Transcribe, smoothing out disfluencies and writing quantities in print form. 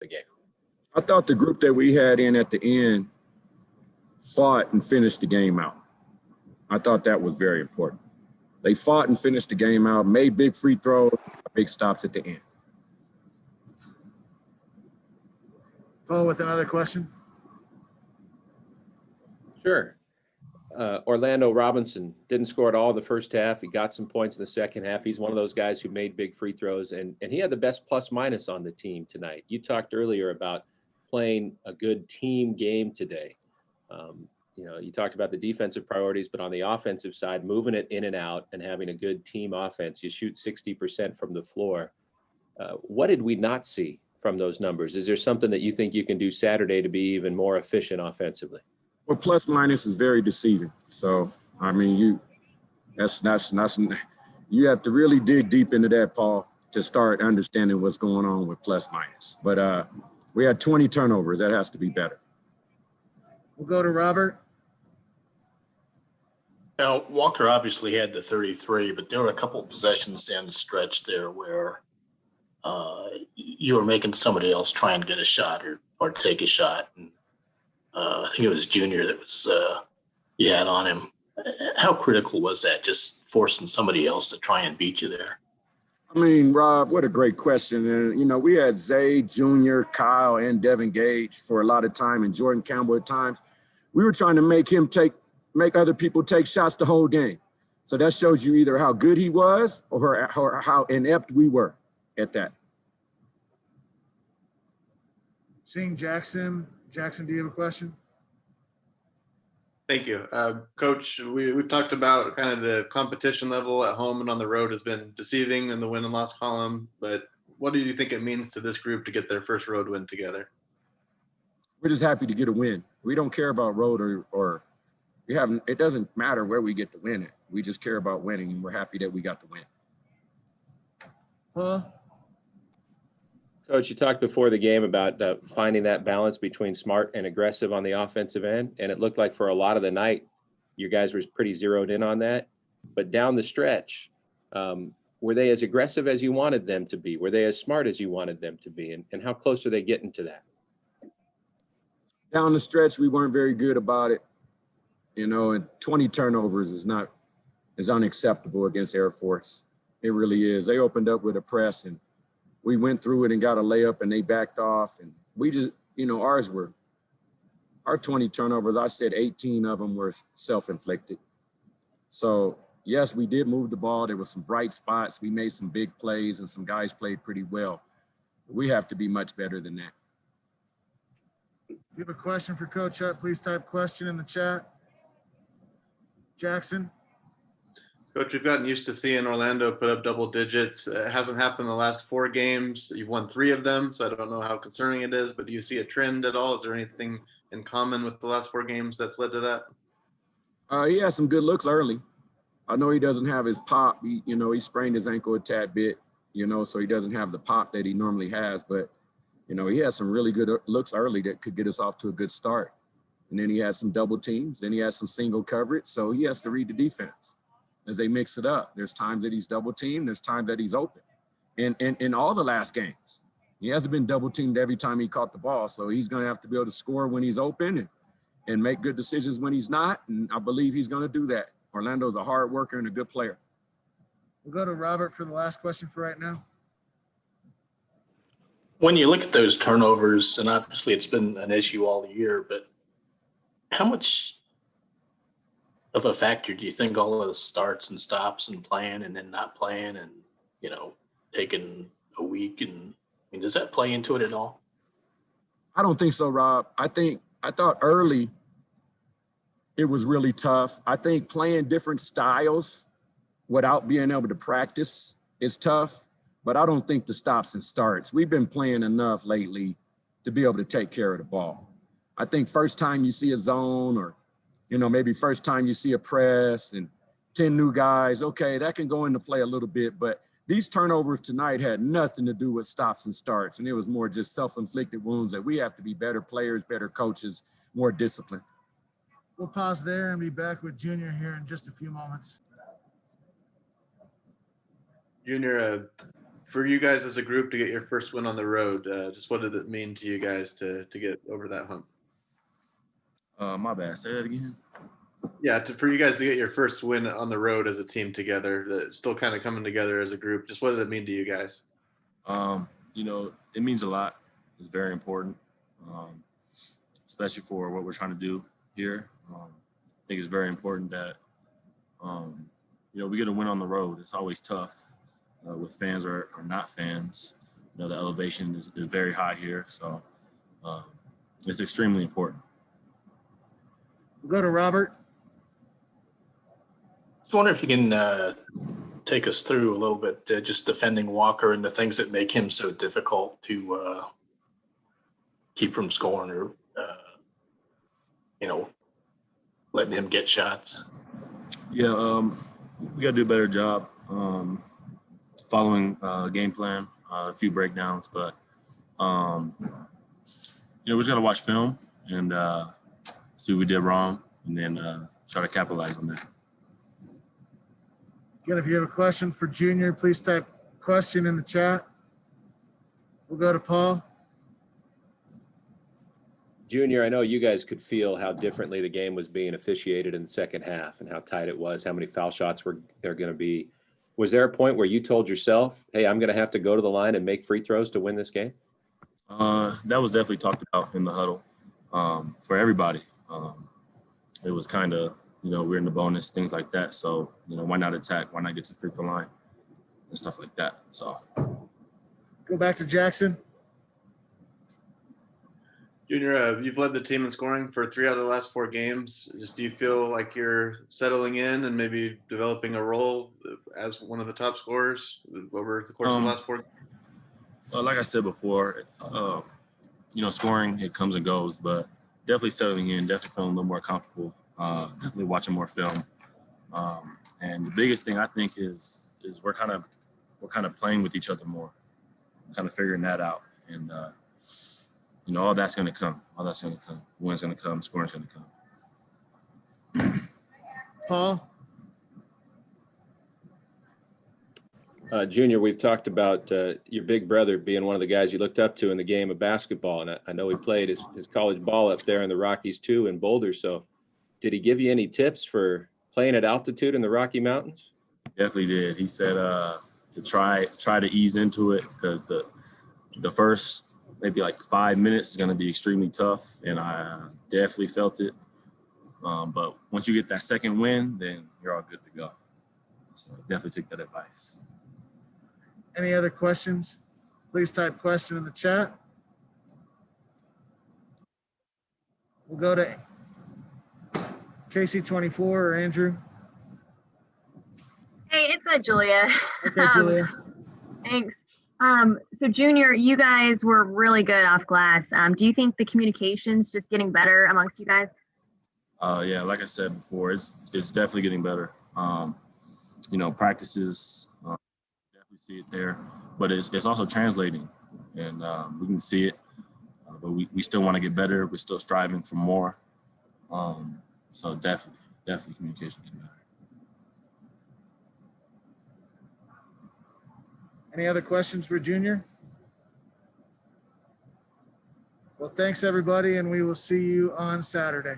the game? I thought the group that we had in at the end fought and finished the game out. I thought that was very important. They fought and finished the game out, made big free throws, big stops at the end. Paul with another question. Sure. Orlando Robinson didn't score at all the first half. He got some points in the second half. He's one of those guys who made big free throws, and he had the best plus minus on the team tonight. You talked earlier about playing a good team game today. You talked about the defensive priorities, but on the offensive side, moving it in and out and having a good team offense. You shoot 60% from the floor. What did we not see from those numbers? Is there something that you think you can do Saturday to be even more efficient offensively? Well, plus minus is very deceiving. So, I mean, you have to really dig deep into that, Paul, to start understanding what's going on with plus minus. But we had 20 turnovers. That has to be better. We'll go to Robert. Now, Walker obviously had the 33, but there were a couple of possessions down the stretch there where you were making somebody else try and get a shot or take a shot. And I think it was Junior that was you had on him. How critical was that, just forcing somebody else to try and beat you there? I mean, Rob, what a great question. And, we had Zay, Junior, Kyle, and Devin Gage for a lot of time, and Jordan Campbell at times. We were trying to make other people take shots the whole game. So that shows you either how good he was or how inept we were at that. Seeing Jackson. Jackson, do you have a question? Thank you. Coach, we've talked about kind of the competition level at home and on the road has been deceiving in the win and loss column, but what do you think it means to this group to get their first road win together? We're just happy to get a win. We don't care about road or it doesn't matter where we get the win at. We just care about winning, and we're happy that we got the win. Coach, you talked before the game about finding that balance between smart and aggressive on the offensive end, and it looked like for a lot of the night, you guys were pretty zeroed in on that. But down the stretch, were they as aggressive as you wanted them to be? Were they as smart as you wanted them to be? And how close are they getting to that? Down the stretch, we weren't very good about it. And 20 turnovers is unacceptable against Air Force. It really is. They opened up with a press, and we went through it and got a layup, and they backed off. And we just, our 20 turnovers, I said 18 of them were self-inflicted. So, yes, we did move the ball. There were some bright spots. We made some big plays, and some guys played pretty well. We have to be much better than that. If you have a question for Coach Hutt, please type question in the chat. Jackson. Coach, we've gotten used to seeing Orlando put up double digits. It hasn't happened the last 4 games. You've won 3 of them, so I don't know how concerning it is, but do you see a trend at all? Is there anything in common with the last 4 games that's led to that? He has some good looks early. I know he doesn't have his pop. He sprained his ankle a tad bit, so he doesn't have the pop that he normally has, but he has some really good looks early that could get us off to a good start. And then he had some double teams. Then he has some single coverage. So he has to read the defense as they mix it up. There's times that he's double teamed. There's times that he's open. And in all the last games, he hasn't been double teamed every time he caught the ball. So he's going to have to be able to score when he's open and make good decisions when he's not. And I believe he's going to do that. Orlando's a hard worker and a good player. We'll go to Robert for the last question for right now. When you look at those turnovers, and obviously it's been an issue all year, but how much of a factor do you think all of the starts and stops and playing and then not playing and, taking a week, and does that play into it at all? I don't think so, Rob. I thought early it was really tough. I think playing different styles without being able to practice is tough, but I don't think the stops and starts. We've been playing enough lately to be able to take care of the ball. I think first time you see a zone or, maybe first time you see a press and 10 new guys, okay, that can go into play a little bit, but these turnovers tonight had nothing to do with stops and starts, and it was more just self-inflicted wounds that we have to be better players, better coaches, more disciplined. We'll pause there and be back with Junior here in just a few moments. Junior, For you guys as a group to get your first win on the road, just what did it mean to you guys to get over that hump? My bad. Say that again. Yeah, for you guys to get your first win on the road as a team together, still kind of coming together as a group. Just what did it mean to you guys? It means a lot. It's very important, especially for what we're trying to do here. I think it's very important that, we get a win on the road. It's always tough with fans or not fans. The elevation is very high here. So it's extremely important. We'll go to Robert. Just wonder if you can take us through a little bit, just defending Walker and the things that make him so difficult to keep from scoring or, letting him get shots. Yeah, we got to do a better job following game plan, a few breakdowns, but we just got to watch film and see what we did wrong, and then try to capitalize on that. Again, if you have a question for Junior, please type question in the chat. We'll go to Paul. Junior, I know you guys could feel how differently the game was being officiated in the second half and how tight it was, how many foul shots were there going to be. Was there a point where you told yourself, hey, I'm going to have to go to the line and make free throws to win this game? That was definitely talked about in the huddle for everybody. It was kind of, we're in the bonus, things like that. So, why not attack? Why not get to the free throw line and stuff like that? So, Go back to Jackson. Junior, you've led the team in scoring for 3 out of the last 4 games. Do you feel like you're settling in and maybe developing a role as one of the top scorers over the course of the last 4 games? Like I said before, scoring, it comes and goes, but definitely settling in, definitely feeling a little more comfortable, definitely watching more film. And the biggest thing I think is we're kind of playing with each other more, kind of figuring that out. And, all that's going to come. All that's going to come. Win's going to come. Scoring's going to come. Paul. Junior, we've talked about your big brother being one of the guys you looked up to in the game of basketball. And I know he played his college ball up there in the Rockies too, in Boulder. So did he give you any tips for playing at altitude in the Rocky Mountains? Definitely did. He said to try to ease into it because the first maybe like 5 minutes is going to be extremely tough. And I definitely felt it. But once you get that second win, then you're all good to go. So definitely take that advice. Any other questions? Please type question in the chat. We'll go to KC24 or Andrew. Hey, it's Julia. Okay, Julia. Thanks. So Junior, you guys were really good off glass. Do you think the communication's just getting better amongst you guys? Yeah, like I said before, it's definitely getting better. Practices, definitely see it there, but it's also translating, and we can see it, but we still want to get better. We're still striving for more. So definitely communication getting better. Any other questions for Junior? Well, thanks everybody, and we will see you on Saturday.